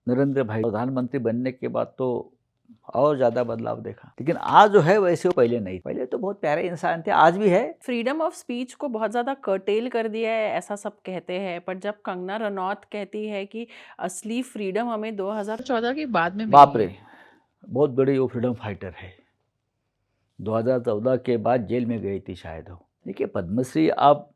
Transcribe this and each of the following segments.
नरेंद्र भाई प्रधानमंत्री बनने के बाद तो और ज़्यादा बदलाव देखा, लेकिन आज जो है वैसे वो पहले नहीं। पहले तो बहुत प्यारे इंसान थे, आज भी है। फ्रीडम ऑफ स्पीच को बहुत ज़्यादा कर्टेल कर दिया है ऐसा सब कहते हैं, पर जब कंगना रनौत कहती है कि असली फ्रीडम हमें 2014 के बाद में बाप मिली रे, है। बहुत बड़ी वो फ्रीडम फाइटर है। 2014 के बाद जेल में गई थी शायद वो। देखिए, पद्मश्री अब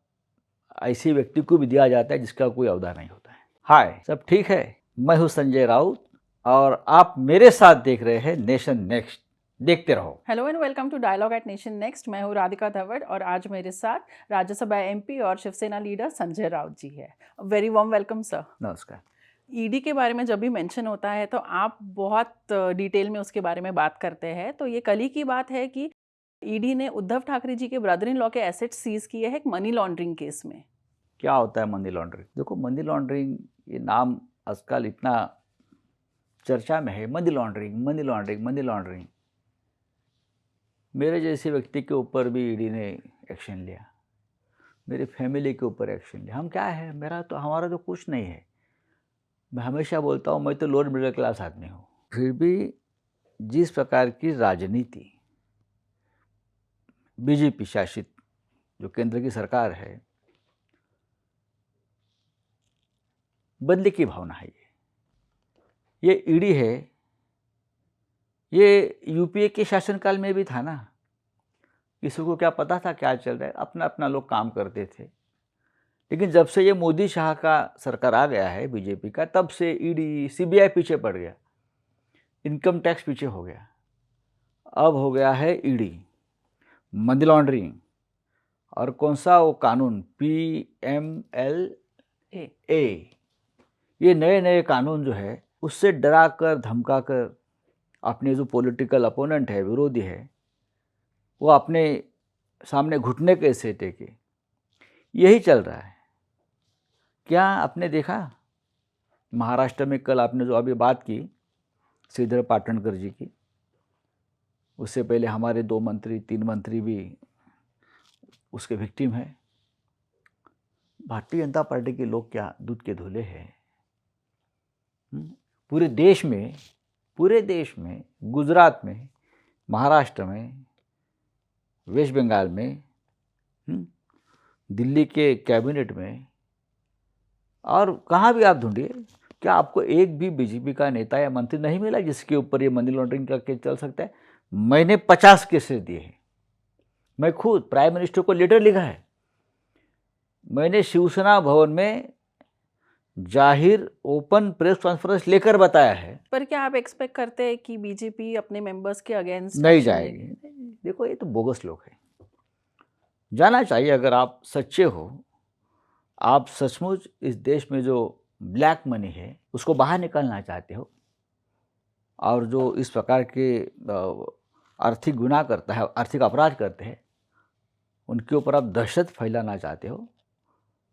ऐसे व्यक्ति को भी दिया जाता है जिसका कोई अवधा नहीं होता है। हाय, सब ठीक है? मैं हूँ संजय राउत और आप मेरे साथ देख रहे हैं नेशन नेक्स्ट। देखते रहो। Hello and welcome to Dialogue at Nation Next. मैं हूँ राधिका धवड़ और आज मेरे साथ राज्यसभा एमपी और शिवसेना लीडर संजय राउत जी है। Very warm welcome sir. नमस्कार। ईडी के बारे में जब भी मेंशन होता है तो आप बहुत डिटेल में उसके बारे में बात करते हैं। तो ये कल ही की बात है कि ईडी ने उद्धव ठाकरे जी के ब्रदर इन लॉ के एसेट्स सीज किए हैं एक मनी लॉन्ड्रिंग केस में। क्या होता है मनी लॉन्ड्रिंग? देखो, मनी लॉन्ड्रिंग ये नाम आजकल इतना चर्चा में है। Money laundering, money laundering, money laundering. मेरे जैसे व्यक्ति के ऊपर भी ईडी ने एक्शन लिया, मेरी फैमिली के ऊपर एक्शन लिया। हम क्या है, हमारा तो कुछ नहीं है। मैं हमेशा बोलता हूँ, मैं तो लोअर मिडिल क्लास आदमी हूँ। फिर भी जिस प्रकार की राजनीति बीजेपी शासित जो केंद्र की सरकार है, बदले की भावना है। ये ईडी है, ये यूपीए के शासनकाल में भी था ना। किसी को क्या पता था क्या चल रहा है? अपना अपना लोग काम करते थे। लेकिन जब से ये मोदी शाह का सरकार आ गया है बीजेपी का, तब से ईडी सीबीआई पीछे पड़ गया, इनकम टैक्स पीछे हो गया, अब हो गया है ईडी। मनी लॉन्ड्रिंग और कौन सा वो कानून PMLA, ये नए नए कानून जो है उससे डरा कर धमका कर अपने जो पॉलिटिकल अपोनेंट है, विरोधी है, वो अपने सामने घुटने कैसे टेके, यही चल रहा है। क्या आपने देखा महाराष्ट्र में कल आपने जो अभी बात की श्रीधर पाटणकर जी की, उससे पहले हमारे 2 मंत्री 3 मंत्री भी उसके विक्टिम हैं। भारतीय जनता पार्टी के लोग क्या दूध के धुले हैं? पूरे देश में गुजरात में, महाराष्ट्र में, वेस्ट बंगाल में, दिल्ली के कैबिनेट में और कहाँ भी आप ढूंढिए, क्या आपको एक भी बीजेपी का नेता या मंत्री नहीं मिला जिसके ऊपर ये मनी लॉन्ड्रिंग का केस चल सकता है? मैंने 50 केसेस दिए हैं। मैं खुद प्राइम मिनिस्टर को लेटर लिखा है। मैंने शिवसेना भवन में जाहिर ओपन प्रेस कॉन्फ्रेंस लेकर बताया है। पर क्या आप एक्सपेक्ट करते हैं कि बीजेपी अपने मेंबर्स के अगेंस्ट नहीं जाएगी। देखो, ये तो बोगस लोग हैं। जाना चाहिए। अगर आप सच्चे हो, आप सचमुच इस देश में जो ब्लैक मनी है उसको बाहर निकालना चाहते हो और जो इस प्रकार के आर्थिक गुनाह करता है, आर्थिक अपराध करते हैं, उनके ऊपर आप दहशत फैलाना चाहते हो,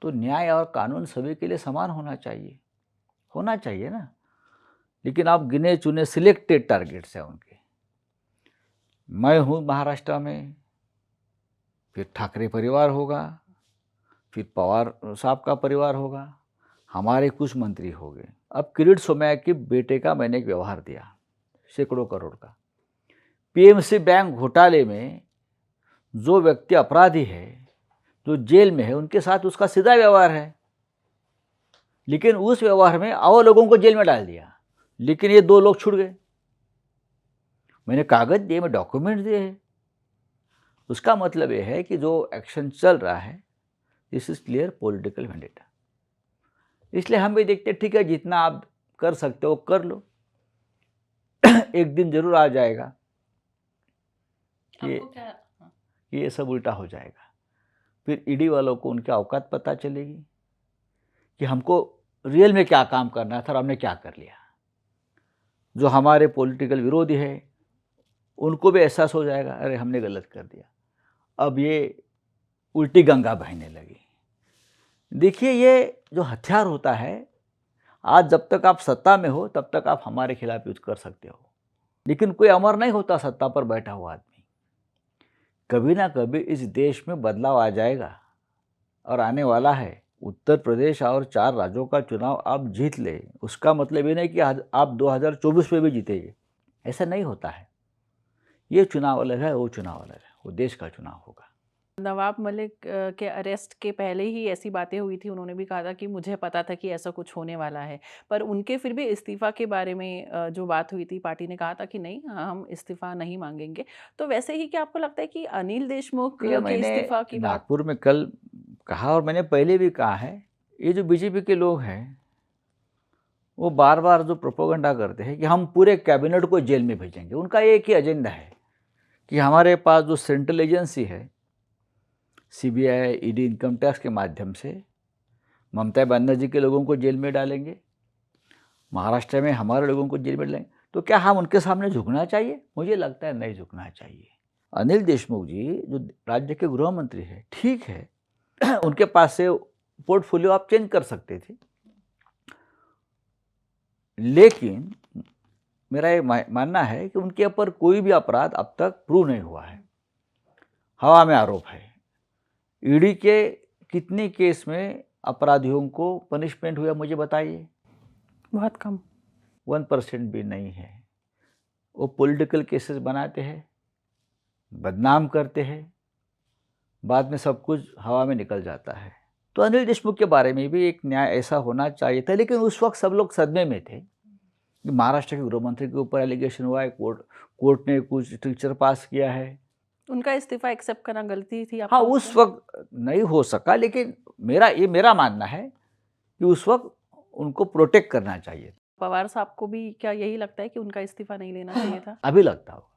तो न्याय और कानून सभी के लिए समान होना चाहिए ना। लेकिन आप गिने चुने सिलेक्टेड टारगेट्स हैं उनके। मैं हूँ महाराष्ट्र में, फिर ठाकरे परिवार होगा, फिर पवार साहब का परिवार होगा, हमारे कुछ मंत्री हो गए। अब किरीट सोमैया के बेटे का मैंने एक व्यवहार दिया सैकड़ों करोड़ का। PMC बैंक घोटाले में जो व्यक्ति अपराधी है, जो जेल में है, उनके साथ उसका सीधा व्यवहार है, लेकिन उस व्यवहार में और लोगों को जेल में डाल दिया। लेकिन ये 2 लोग छूट गए। मैंने कागज दिए, मैं डॉक्यूमेंट दिए हैं। उसका मतलब ये है कि जो एक्शन चल रहा है, this is clear political vendetta. इसलिए हम भी देखते हैं, ठीक है, जितना आप कर सकते हो कर लो। एक दिन जरूर आ जाएगा कि ये सब उल्टा हो जाएगा। फिर ईडी वालों को उनकी औकात पता चलेगी कि हमको रियल में क्या काम करना था और हमने क्या कर लिया। जो हमारे पॉलिटिकल विरोधी है उनको भी एहसास हो जाएगा, अरे हमने गलत कर दिया। अब ये उल्टी गंगा बहने लगी। देखिए, ये जो हथियार होता है, आज जब तक आप सत्ता में हो तब तक आप हमारे खिलाफ यूज कर सकते हो, लेकिन कोई अमर नहीं होता सत्ता पर बैठा हुआ आदमी। कभी ना कभी इस देश में बदलाव आ जाएगा और आने वाला है। उत्तर प्रदेश और 4 राज्यों का चुनाव आप जीत ले, उसका मतलब ये नहीं कि आप 2024 में भी जीतेंगे, ऐसा नहीं होता है। ये चुनाव अलग है, वो चुनाव अलग है, वो देश का चुनाव होगा। नवाब मलिक के अरेस्ट के पहले ही ऐसी बातें हुई थी, उन्होंने भी कहा था कि मुझे पता था कि ऐसा कुछ होने वाला है, पर उनके फिर भी इस्तीफ़ा के बारे में जो बात हुई थी, पार्टी ने कहा था कि नहीं, हम इस्तीफ़ा नहीं मांगेंगे। तो वैसे ही क्या आपको लगता है कि अनिल देशमुख देखिए, के मैंने इस्तीफ़ा की बात नागपुर में कल कहा और मैंने पहले भी कहा है, ये जो बीजेपी के लोग हैं, वो बार-बार जो प्रोपेगेंडा करते हैं कि हम पूरे कैबिनेट को जेल में भेजेंगे। उनका एक ही एजेंडा है कि हमारे पास जो सेंट्रल एजेंसी है, सीबीआई, ईडी, इनकम टैक्स के माध्यम से ममता बनर्जी के लोगों को जेल में डालेंगे, महाराष्ट्र में हमारे लोगों को जेल में डालेंगे। तो क्या हम उनके सामने झुकना चाहिए? मुझे लगता है नहीं झुकना चाहिए। अनिल देशमुख जी जो राज्य के गृह मंत्री हैं, ठीक है, उनके पास से पोर्टफोलियो आप चेंज कर सकते थे, लेकिन मेरा ये मानना है कि उनके ऊपर कोई भी अपराध अब तक प्रूव नहीं हुआ है, हवा में आरोप है। ईडी के कितने केस में अपराधियों को पनिशमेंट हुआ, मुझे बताइए? बहुत कम। 1% भी नहीं है। वो पॉलिटिकल केसेस बनाते हैं, बदनाम करते हैं, बाद में सब कुछ हवा में निकल जाता है। तो अनिल देशमुख के बारे में भी एक न्याय ऐसा होना चाहिए था, लेकिन उस वक्त सब लोग सदमे में थे कि महाराष्ट्र के गृह मंत्री के ऊपर एलिगेशन हुआ है, कोर्ट ने कुछ स्ट्रिक्चर पास किया है। उनका इस्तीफ़ा एक्सेप्ट करना गलती थी हाँ, आपको उस लगता है? वक्त नहीं हो सका, लेकिन मेरा मानना है कि उस वक्त उनको प्रोटेक्ट करना चाहिए। पवार साहब को भी क्या यही लगता है कि उनका इस्तीफ़ा नहीं लेना चाहिए था? अभी लगता होगा,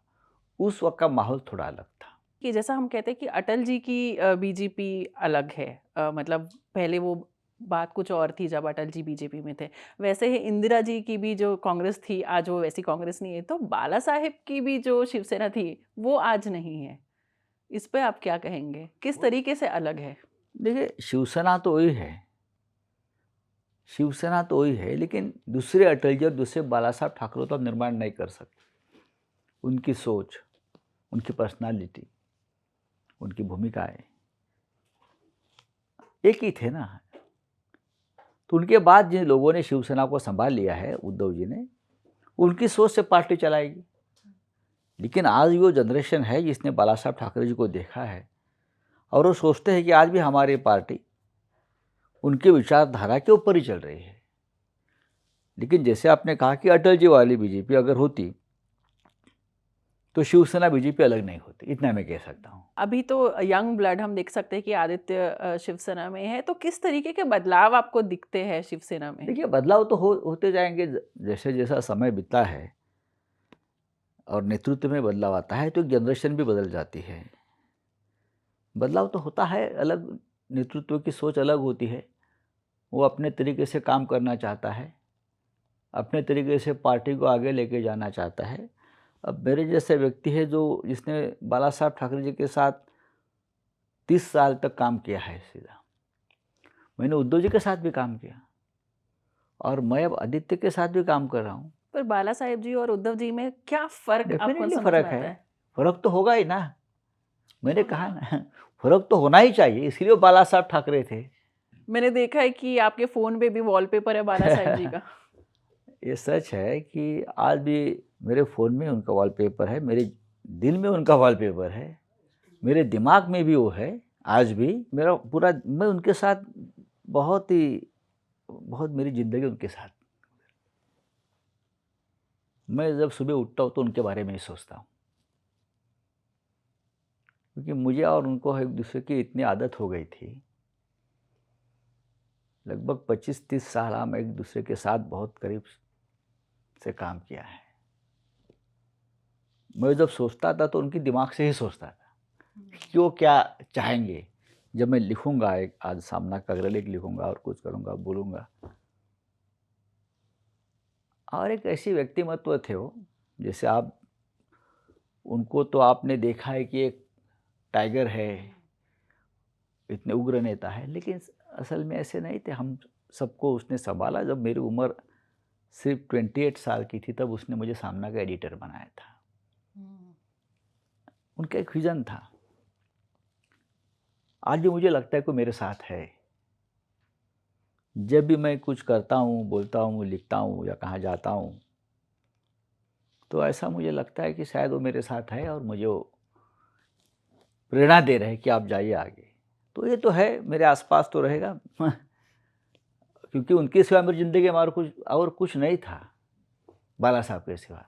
उस वक्त का माहौल थोड़ा अलग था। कि जैसा हम कहते हैं कि अटल जी की बीजेपी अलग है, मतलब पहले वो बात कुछ और थी जब अटल जी बीजेपी में थे, वैसे ही इंदिरा जी की भी जो कांग्रेस थी आज वो वैसी कांग्रेस नहीं है, तो बाला साहेब की भी जो शिवसेना थी वो आज नहीं है। इस पे आप क्या कहेंगे, किस तरीके से अलग है? देखिए, शिवसेना तो वही है, शिवसेना तो वही है, लेकिन दूसरे अटल जी और दूसरे बाला साहब ठाकरे तो आप निर्माण नहीं कर सकते। उनकी सोच, उनकी पर्सनालिटी, उनकी भूमिकाएं एक ही थे ना। तो उनके बाद जिन लोगों ने शिवसेना को संभाल लिया है, उद्धव जी ने, उनकी सोच से पार्टी चलाएगी। लेकिन आज वो जनरेशन है जिसने बाला साहब ठाकरे जी को देखा है और वो सोचते हैं कि आज भी हमारी पार्टी उनके विचारधारा के ऊपर ही चल रही है। लेकिन जैसे आपने कहा कि अटल जी वाली बीजेपी अगर होती तो शिवसेना बीजेपी अलग नहीं होती, इतना मैं कह सकता हूँ। अभी तो यंग ब्लड हम देख सकते हैं कि आदित्य शिवसेना में है, तो किस तरीके के बदलाव आपको दिखते हैं शिवसेना में? देखिए, बदलाव तो होते जाएंगे, जैसे जैसा समय बीतता है और नेतृत्व में बदलाव आता है तो एक जनरेशन भी बदल जाती है। बदलाव तो होता है, अलग नेतृत्व की सोच अलग होती है, वो अपने तरीके से काम करना चाहता है, अपने तरीके से पार्टी को आगे लेके जाना चाहता है। अब मेरे जैसे व्यक्ति है जो जिसने बाला साहब ठाकरे जी के साथ 30 साल तक काम किया है, सीधा मैंने उद्धव जी के साथ भी काम किया और मैं अब आदित्य के साथ भी काम कर रहा हूँ। पर बाला साहेब जी और उद्धव जी में क्या फ़र्क आपको डेफिनेटली समझ फ़र्क में है, आता है? फ़र्क तो होगा ही ना। मैंने कहा ना, फ़र्क तो होना ही चाहिए, इसलिए वो बाला साहब ठाकरे थे। मैंने देखा है कि आपके फ़ोन पे भी वॉलपेपर है बाला साहेब जी का। ये सच है कि आज भी मेरे फ़ोन में उनका वॉलपेपर है, मेरे दिल में उनका वॉलपेपर है, मेरे दिमाग में भी वो है। आज भी मेरा पूरा, मैं उनके साथ बहुत मेरी ज़िंदगी उनके साथ। मैं जब सुबह उठता हूँ तो उनके बारे में ही सोचता हूँ, क्योंकि मुझे और उनको एक दूसरे की इतनी आदत हो गई थी। लगभग 25-30 साल हम एक दूसरे के साथ बहुत करीब से काम किया है। मैं जब सोचता था तो उनके दिमाग से ही सोचता था कि वो क्या चाहेंगे। जब मैं लिखूंगा, एक आज सामना का अग्रलेख लिखूंगा और कुछ करूंगा, बोलूंगा, और एक ऐसी व्यक्तिमत्व थे वो, जैसे आप उनको तो आपने देखा है कि एक टाइगर है, इतने उग्र नेता है, लेकिन असल में ऐसे नहीं थे। हम सबको उसने संभाला। जब मेरी उम्र सिर्फ 28 साल की थी तब उसने मुझे सामना का एडिटर बनाया था। उनका एक विज़न था। आज भी मुझे लगता है कि मेरे साथ है, जब भी मैं कुछ करता हूँ, बोलता हूँ, लिखता हूँ या कहाँ जाता हूँ, तो ऐसा मुझे लगता है कि शायद वो मेरे साथ है और मुझे वो प्रेरणा दे रहे हैं कि आप जाइए आगे। तो ये तो है, मेरे आस-पास तो रहेगा क्योंकि उनके सिवा मेरी ज़िंदगी में और कुछ नहीं था, बाला साहब के सिवा।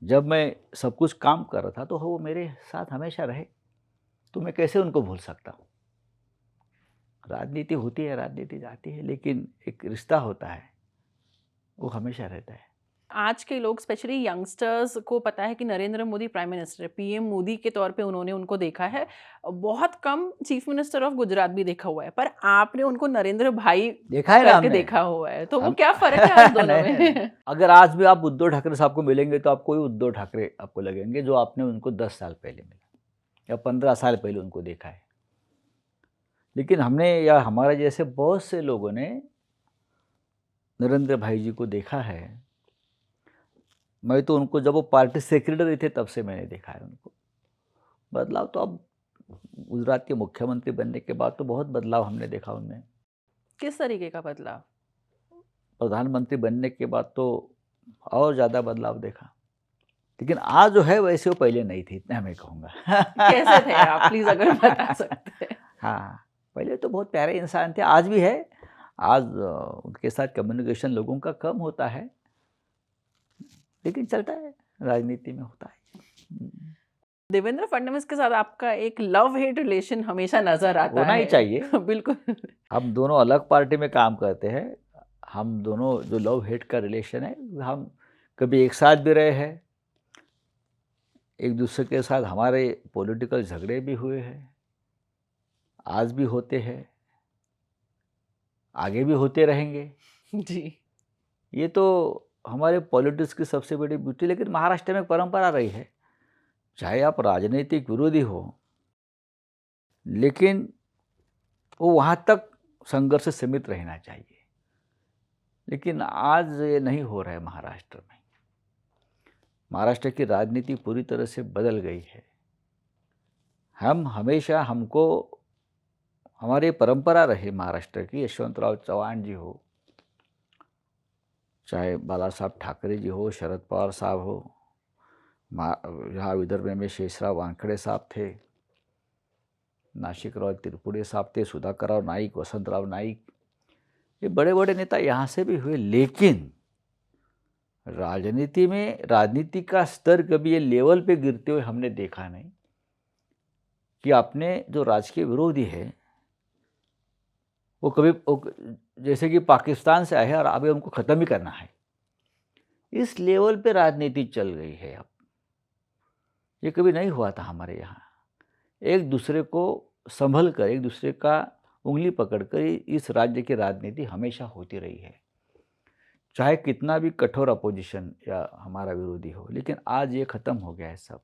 जब मैं सब कुछ काम कर रहा था, तो वो मेरे साथ हमेशा रहे, तो मैं कैसे उनको भूल सकता हूँ? राजनीति होती है, राजनीति जाती है, लेकिन एक रिश्ता होता है, वो हमेशा रहता है। आज के लोग स्पेशली यंगस्टर्स को पता है कि नरेंद्र मोदी प्राइम मिनिस्टर है, पीएम मोदी के तौर पे उन्होंने उनको देखा है। बहुत कम चीफ मिनिस्टर ऑफ गुजरात भी देखा हुआ है, पर आपने उनको नरेंद्र भाई देखा है ना करके हमने। देखा हुआ है, तो वो हम क्या फ़र्क है आप दोनों नहीं, नहीं, नहीं। में? अगर आज भी आप उद्धव ठाकरे साहब को मिलेंगे, तो आपको वही उद्धव ठाकरे आपको लगेंगे, जो आपने उनको 10 साल पहले मिला या 15 साल पहले उनको देखा है। लेकिन हमने या हमारे जैसे बहुत से लोगों ने नरेंद्र भाई जी को देखा है। मैं तो उनको जब वो पार्टी सेक्रेटरी थे तब से मैंने देखा है उनको। बदलाव तो अब गुजरात के मुख्यमंत्री बनने के बाद तो बहुत बदलाव हमने देखा उनमें। किस तरीके का बदलाव? प्रधानमंत्री बनने के बाद तो और ज़्यादा बदलाव देखा। लेकिन आज जो है वैसे वो पहले नहीं थी, इतना मैं कहूँगा। कैसे थे आप, प्लीज़ अगर बता सकते हैं? हाँ, पहले तो बहुत प्यारे इंसान थे, आज भी है। आज उनके साथ कम्युनिकेशन लोगों का कम होता है, लेकिन चलता है, राजनीति में होता है। देवेंद्र फडणवीस के साथ आपका एक लव हेट रिलेशन हमेशा नज़र आता होना ही है। चाहिए। बिल्कुल। हम दोनों अलग पार्टी में काम करते हैं। हम दोनों जो लव हेट का रिलेशन है, हम कभी एक साथ भी रहे हैं। एक दूसरे के साथ हमारे पॉलिटिकल झगड़े भी हुए हैं, आज भी होते हैं, आगे भी होते रहेंगे। जी। ये तो हमारे पॉलिटिक्स की सबसे बड़ी ब्यूटी। लेकिन महाराष्ट्र में एक परंपरा रही है, चाहे आप राजनीतिक विरोधी हो, लेकिन वो वहाँ तक संघर्ष सीमित रहना चाहिए। लेकिन आज ये नहीं हो रहा है महाराष्ट्र में। महाराष्ट्र की राजनीति पूरी तरह से बदल गई है। हम हमेशा हमको हमारी परंपरा रही महाराष्ट्र की, यशवंतराव चव्हाण जी हो, चाहे बाला साहब ठाकरे जी हो, शरद पवार साहब हो, यहाँ विदर्भ में शेषराव वानखड़े साहब थे, नाशिकराव तिरपुड़े साहब थे, सुधाकरराव नाईक, वसंतराव नाईक, ये बड़े बड़े नेता यहाँ से भी हुए। लेकिन राजनीति में राजनीति का स्तर कभी ये लेवल पे गिरते हुए हमने देखा नहीं कि आपने जो राजकीय विरोधी है वो कभी जैसे कि पाकिस्तान से आए हैं और अभी उनको ख़त्म ही करना है, इस लेवल पे राजनीति चल गई है अब। ये कभी नहीं हुआ था हमारे यहाँ। एक दूसरे को संभल कर, एक दूसरे का उंगली पकड़कर इस राज्य की राजनीति हमेशा होती रही है, चाहे कितना भी कठोर अपोजिशन या हमारा विरोधी हो। लेकिन आज ये ख़त्म हो गया है सब।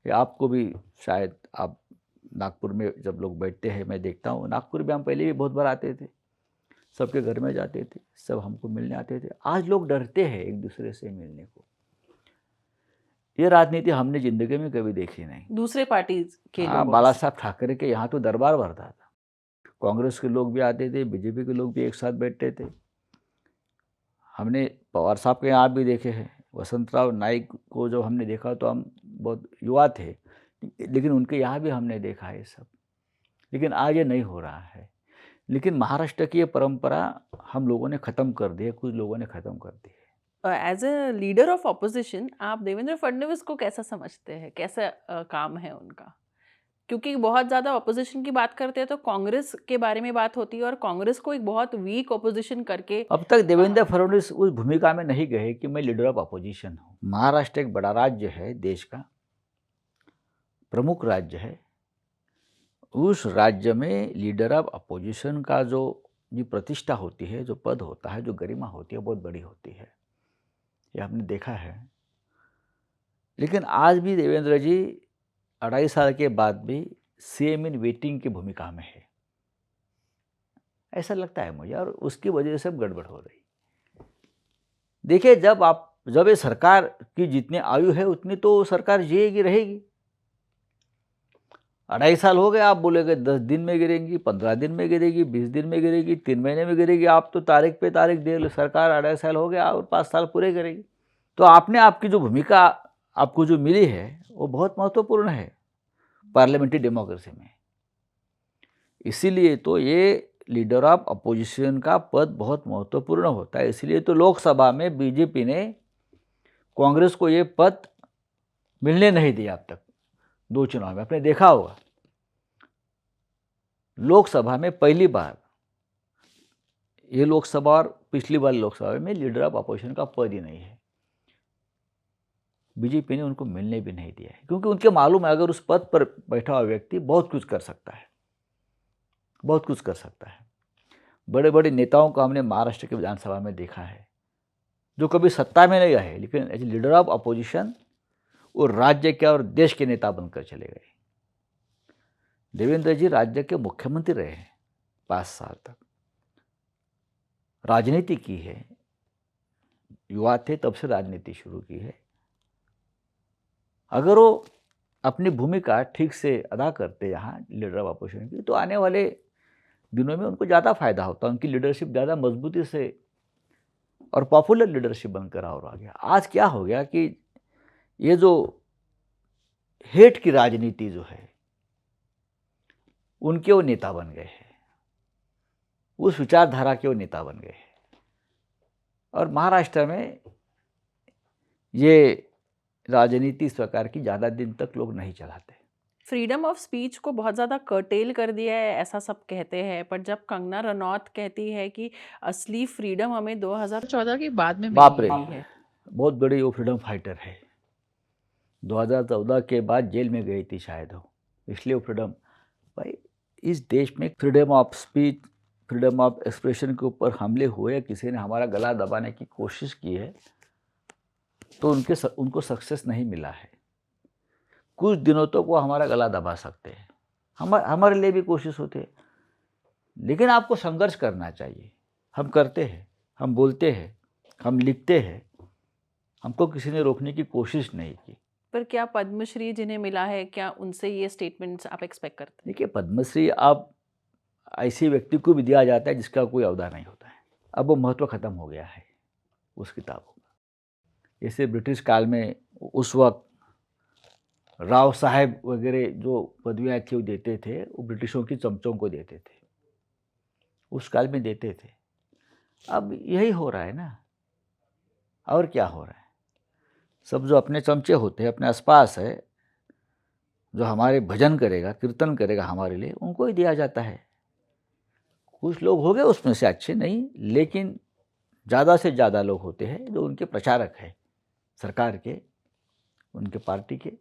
ये आपको भी शायद, आप नागपुर में जब लोग बैठते हैं, मैं देखता हूँ, नागपुर में हम पहले भी बहुत बार आते थे, सबके घर में जाते थे, सब हमको मिलने आते थे। आज लोग डरते हैं एक दूसरे से मिलने को। ये राजनीति हमने ज़िंदगी में कभी देखी नहीं। दूसरे पार्टी के हाँ, लोगों बाला से। साहब ठाकरे के यहाँ तो दरबार भरता था। कांग्रेस के लोग भी आते थे, बीजेपी के लोग भी एक साथ बैठते थे। हमने पवार साहब के यहाँ भी देखे हैं। वसंतराव नाईक को जब हमने देखा तो हम बहुत युवा थे, लेकिन उनके यहाँ भी हमने देखा है सब। लेकिन आज ये नहीं हो रहा है। लेकिन महाराष्ट्र की ये परंपरा हम लोगों ने ख़त्म कर दी है, कुछ लोगों ने ख़त्म कर दी है। As a leader of opposition आप देवेंद्र फडणवीस को कैसा समझते हैं, कैसा काम है उनका? क्योंकि बहुत ज़्यादा ऑपोजिशन की बात करते हैं तो कांग्रेस के बारे में बात होती है और कांग्रेस को एक बहुत वीक ऑपोजिशन करके अब तक देवेंद्र फडणवीस उस भूमिका में नहीं गए कि मैं लीडर ऑफ अपोजिशन हूँ। महाराष्ट्र एक बड़ा राज्य है, देश का प्रमुख राज्य है। उस राज्य में लीडर ऑफ अपोजिशन का जो प्रतिष्ठा होती है, जो पद होता है, जो गरिमा होती है, बहुत बड़ी होती है। ये हमने देखा है। लेकिन आज भी देवेंद्र जी 2.5 साल के बाद भी सीएम इन वेटिंग की भूमिका में है, ऐसा लगता है मुझे, और उसकी वजह से अब गड़बड़ हो रही। देखिए, जब ये सरकार की जितनी आयु है उतनी तो सरकार जिएगी, रहेगी। 2.5 साल हो गए, आप बोलेगे 10 दिन में गिरेंगी, 15 दिन में गिरेगी, 20 दिन में गिरेगी, 3 महीने में गिरेगी। आप तो तारीख पे तारीख दे लो, सरकार 2.5 साल हो गया और 5 साल पूरे करेगी। तो आपने आपकी जो भूमिका आपको जो मिली है वो बहुत महत्वपूर्ण है पार्लियामेंट्री डेमोक्रेसी में। इसीलिए तो ये लीडर ऑफ अपोजिशन का पद बहुत महत्वपूर्ण होता है। इसलिए तो लोकसभा में बीजेपी ने कांग्रेस को ये पद मिलने नहीं दिया अब तक 2 चुनाव में। आपने देखा होगा लोकसभा में पहली बार, ये लोकसभा और पिछली बार लोकसभा में लीडर ऑफ अपोजिशन का पद ही नहीं है। बीजेपी ने उनको मिलने भी नहीं दिया है, क्योंकि उनके मालूम है अगर उस पद पर बैठा हुआ व्यक्ति बहुत कुछ कर सकता है, बहुत कुछ कर सकता है। बड़े बड़े नेताओं को हमने महाराष्ट्र के विधानसभा में देखा है जो कभी सत्ता में नहीं रहे, लेकिन एज लीडर ऑफ अपोजिशन वो राज्य के और देश के नेता बनकर चले गए। देवेंद्र जी राज्य के मुख्यमंत्री रहे हैं 5 साल तक, राजनीति की है, युवा थे तब से राजनीति शुरू की है। अगर वो अपनी भूमिका ठीक से अदा करते यहाँ लीडर ऑफ अपोजिशन की, तो आने वाले दिनों में उनको ज़्यादा फायदा होता, उनकी लीडरशिप ज़्यादा मजबूती से और पॉपुलर लीडरशिप बनकर और आ गया। आज क्या हो गया कि ये जो हेट की राजनीति जो है उनके वो नेता बन गए हैं, उस विचारधारा के वो नेता बन गए हैं। और महाराष्ट्र में ये राजनीति इस प्रकार की ज़्यादा दिन तक लोग नहीं चलाते। फ्रीडम ऑफ स्पीच को बहुत ज़्यादा कर्टेल कर दिया है ऐसा सब कहते हैं, पर जब कंगना रनौत कहती है कि असली फ्रीडम हमें 2014 के बाद में बाप रे, मिली है। बहुत बड़ी वो फ्रीडम फाइटर है। 2014 के बाद जेल में गई थी शायद हो, इसलिए वो फ्रीडम। भाई इस देश में freedom of speech, freedom of expression के ऊपर हमले हुए, किसी ने हमारा गला दबाने की कोशिश की है तो उनको सक्सेस नहीं मिला है। कुछ दिनों तक वो हमारा गला दबा सकते हैं, हमारे लिए भी कोशिश होती है, लेकिन आपको संघर्ष करना चाहिए। हम करते हैं, हम बोलते हैं, हम लिखते हैं, हमको किसी ने रोकने की कोशिश नहीं की। पर क्या पद्मश्री जिन्हें मिला है, क्या उनसे ये स्टेटमेंट्स आप एक्सपेक्ट करते हैं? देखिए, पद्मश्री आप ऐसे व्यक्ति को भी दिया जाता है जिसका कोई अवधा नहीं होता है। अब वो महत्व ख़त्म हो गया है उस किताबों का। जैसे ब्रिटिश काल में उस वक्त राव साहब वगैरह जो पदवियाँ थी वो देते थे, वो ब्रिटिशों की चमचों को देते थे, उस काल में देते थे। अब यही हो रहा है ना, और क्या हो रहा है? सब जो अपने चमचे होते हैं, अपने आसपास है, जो हमारे भजन करेगा, कीर्तन करेगा हमारे लिए, उनको ही दिया जाता है। कुछ लोग हो गए उसमें से अच्छे नहीं, लेकिन ज़्यादा से ज़्यादा लोग होते हैं जो उनके प्रचारक हैं सरकार के, उनके पार्टी के,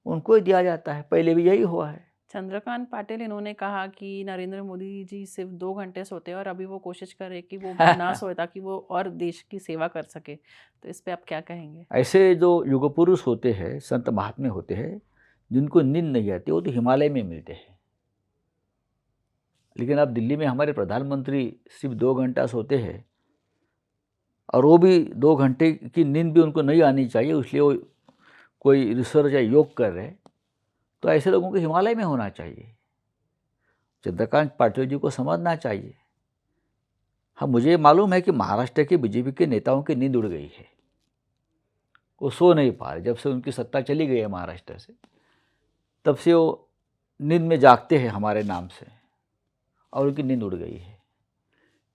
उनको ही दिया जाता है। पहले भी यही हुआ है। चंद्रकांत पाटिल इन्होंने कहा कि नरेंद्र मोदी जी सिर्फ 2 घंटे सोते हैं और अभी वो कोशिश कर रहे कि वो ना सोए ताकि वो और देश की सेवा कर सके, तो इस पे आप क्या कहेंगे? ऐसे जो युग पुरुष होते हैं, संत महात्मे होते हैं, जिनको नींद नहीं आती, वो तो हिमालय में मिलते हैं। लेकिन अब दिल्ली में हमारे प्रधानमंत्री सिर्फ 2 घंटा सोते हैं, और वो भी 2 घंटे की नींद भी उनको नहीं आनी चाहिए, इसलिए वो कोई रिसर्च या योग कर रहे हैं। तो ऐसे लोगों को हिमालय में होना चाहिए। चंद्रकांत पाटिल जी को समझना चाहिए। हाँ, मुझे मालूम है कि महाराष्ट्र के बीजेपी के नेताओं की नींद उड़ गई है, वो सो नहीं पा रहे। जब से उनकी सत्ता चली गई है महाराष्ट्र से, तब से वो नींद में जागते हैं हमारे नाम से, और उनकी नींद उड़ गई है।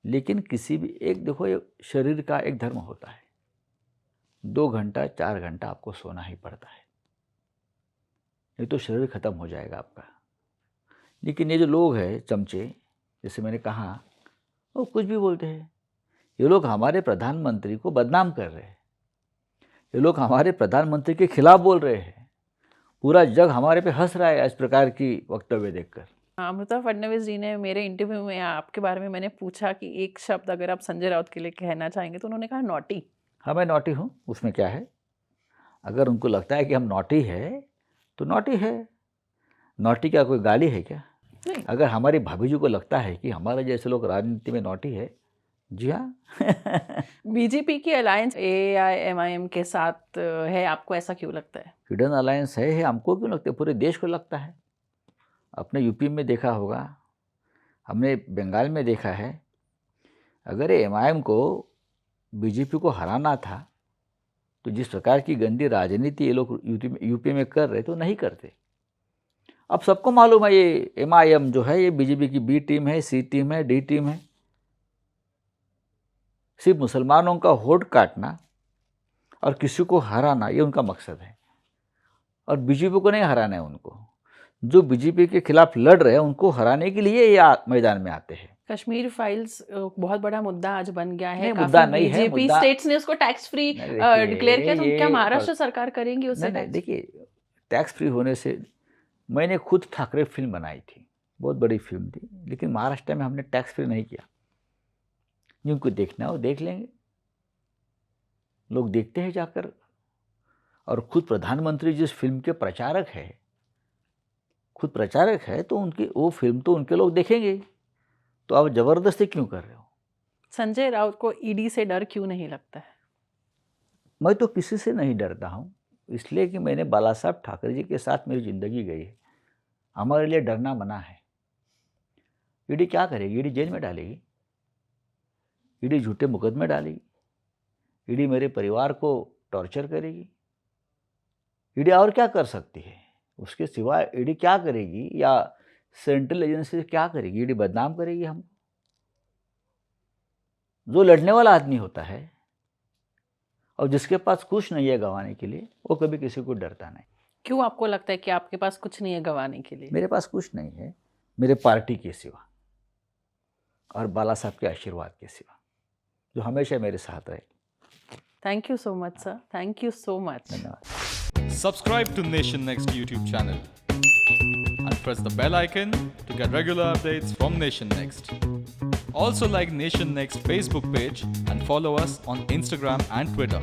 लेकिन किसी भी एक, देखो, ये शरीर का एक धर्म होता है, 2 घंटा 4 घंटा आपको सोना ही पड़ता है, नहीं तो शरीर खत्म हो जाएगा आपका। लेकिन ये जो लोग हैं चमचे, जैसे मैंने कहा, वो कुछ भी बोलते हैं। ये लोग हमारे प्रधानमंत्री को बदनाम कर रहे हैं, ये लोग हमारे प्रधानमंत्री के खिलाफ बोल रहे हैं। पूरा जग हमारे पे हंस रहा है इस प्रकार की वक्तव्य देखकर। अमृता फडणवीस जी ने, मेरे इंटरव्यू में आपके बारे में मैंने पूछा कि एक शब्द अगर आप संजय राउत के लिए कहना चाहेंगे, तो उन्होंने कहा नॉटी। हाँ, मैं नॉटी हूँ, उसमें क्या है? अगर उनको लगता है कि हम नॉटी है तो नॉटी है। नॉटी क्या कोई गाली है क्या? नहीं। अगर हमारी भाभी जी को लगता है कि हमारे जैसे लोग राजनीति में नॉटी है, जी हाँ। बीजेपी की अलायंस AIMIM के साथ है, आपको ऐसा क्यों लगता है? हिडन अलायंस है, हमको क्यों लगता है? पूरे देश को लगता है। अपने यूपी में देखा होगा, हमने बंगाल में देखा है। अगर एमआईएम को बीजेपी को हराना था तो जिस प्रकार की गंदी राजनीति ये लोग यूपी में कर रहे तो नहीं करते। अब सबको मालूम है ये एमआईएम जो है ये बीजेपी की बी टीम है, सी टीम है, डी टीम है। सिर्फ मुसलमानों का वोट काटना और किसी को हराना ये उनका मकसद है, और बीजेपी को नहीं हराना है उनको। जो बीजेपी के खिलाफ लड़ रहे हैं उनको हराने के लिए ये मैदान में आते हैं। कश्मीर फाइल्स बहुत बड़ा मुद्दा आज बन गया है। नहीं, मुद्दा नहीं है, बीजेपी मुद्दा स्टेट्स ने उसको टैक्स फ्री डिक्लेयर किया, तो क्या महाराष्ट्र सरकार करेंगी उसे? नहीं, देखिए टैक्स फ्री होने से, मैंने खुद ठाकरे फिल्म बनाई थी, बहुत बड़ी फिल्म थी, लेकिन महाराष्ट्र में हमने टैक्स फ्री नहीं किया। जिनको देखना हो देख लेंगे, लोग देखते हैं जाकर। और खुद प्रधानमंत्री जिस फिल्म के प्रचारक है तो उनकी वो फिल्म तो उनके लोग देखेंगे, तो आप जबरदस्ती क्यों कर रहे हो? संजय राउत को ईडी से डर क्यों नहीं लगता है? मैं तो किसी से नहीं डरता हूँ, इसलिए कि मैंने बाला साहब ठाकरे जी के साथ मेरी ज़िंदगी गई है। हमारे लिए डरना मना है। ईडी क्या करेगी? ईडी जेल में डालेगी, ईडी झूठे मुकदमे डालेगी, ईडी मेरे परिवार को टॉर्चर करेगी। ईडी और क्या कर सकती है? उसके सिवा ईडी क्या करेगी? या सेंट्रल एजेंसी क्या करेगी? ईडी बदनाम करेगी हम। जो लड़ने वाला आदमी होता है और जिसके पास कुछ नहीं है गंवाने के लिए, वो कभी किसी को डरता नहीं। क्यों आपको लगता है कि आपके पास कुछ नहीं है गंवाने के लिए? मेरे पास कुछ नहीं है, मेरे पार्टी के सिवा और बाला साहब के आशीर्वाद के सिवा, जो हमेशा मेरे साथ रहे। Thank you so much sir, thank you so much. धन्यवाद। Subscribe to Nation Next YouTube channel and press the bell icon to get regular updates from Nation Next. Also like Nation Next Facebook page and follow us on Instagram and Twitter.